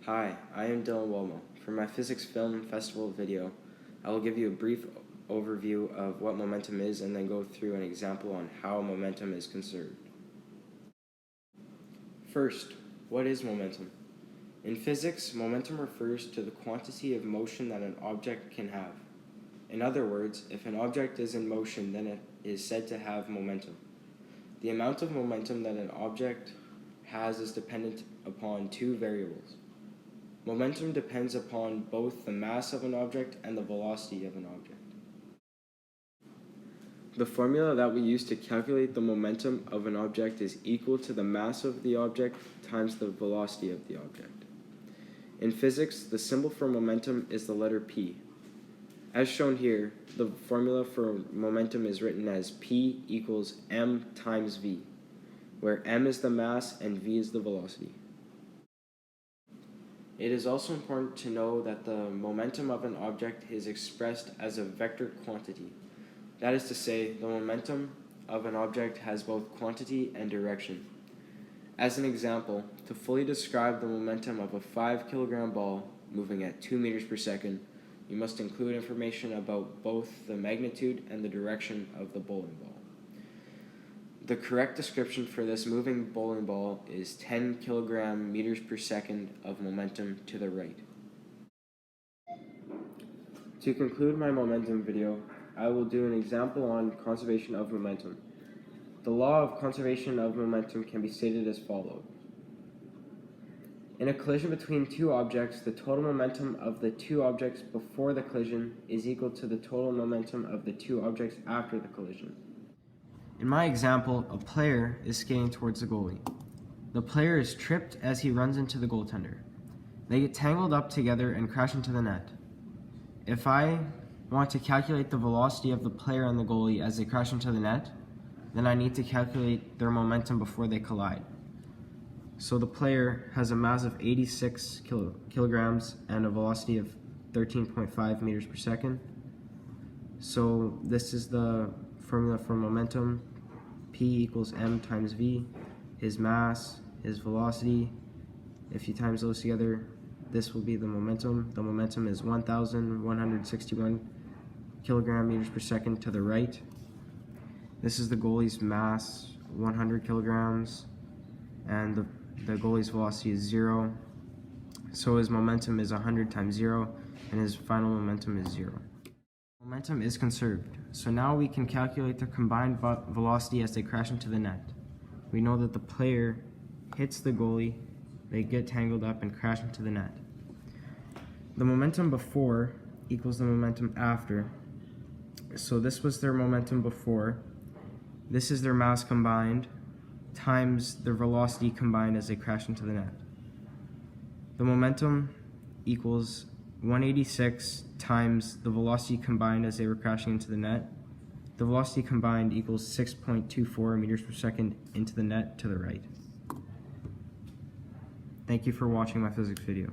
Hi, I am Dyn Momentum. For my Physics Film Festival video, I will give you a brief overview of what momentum is and then go through an example on how momentum is conserved. First, what is momentum? In physics, momentum refers to the quantity of motion that an object can have. In other words, if an object is in motion, then it is said to have momentum. The amount of momentum that an object has is dependent upon two variables. Momentum depends upon both the mass of an object and the velocity of an object. The formula that we use to calculate the momentum of an object is equal to the mass of the object times the velocity of the object. In physics, the symbol for momentum is the letter P. As shown here, the formula for momentum is written as P equals m times v, where m is the mass and v is the velocity. It is also important to know that the momentum of an object is expressed as a vector quantity. That is to say, the momentum of an object has both quantity and direction. As an example, to fully describe the momentum of a 5 kilogram ball moving at 2 meters per second, you must include information about both the magnitude and the direction of the bowling ball. The correct description for this moving bowling ball is 10 kilogram meters per second of momentum to the right. To conclude my momentum video, I will do an example on conservation of momentum. The law of conservation of momentum can be stated as follows. In a collision between two objects, the total momentum of the two objects before the collision is equal to the total momentum of the two objects after the collision. In my example, a player is skating towards the goalie. The player is tripped as he runs into the goaltender. They get tangled up together and crash into the net. If I want to calculate the velocity of the player and the goalie as they crash into the net, then I need to calculate their momentum before they collide. So the player has a mass of 86 kilograms and a velocity of 13.5 meters per second. So this is the formula for momentum. P equals m times v, his mass, his velocity. If you times those together, this will be the momentum. The momentum is 1,161 kilogram meters per second to the right. This is the goalie's mass, 100 kilograms, and the goalie's velocity is 0. So his momentum is 100 times 0, and his final momentum is 0. Momentum is conserved, so now we can calculate the combined velocity as they crash into the net. We know that the player hits the goalie, they get tangled up and crash into the net. The momentum before equals the momentum after. So this was their momentum before, this is their mass combined, times their velocity combined as they crash into the net. The momentum equals 186 times the velocity combined as they were crashing into the net. The velocity combined equals 6.24 meters per second into the net to the right. Thank you for watching my physics video.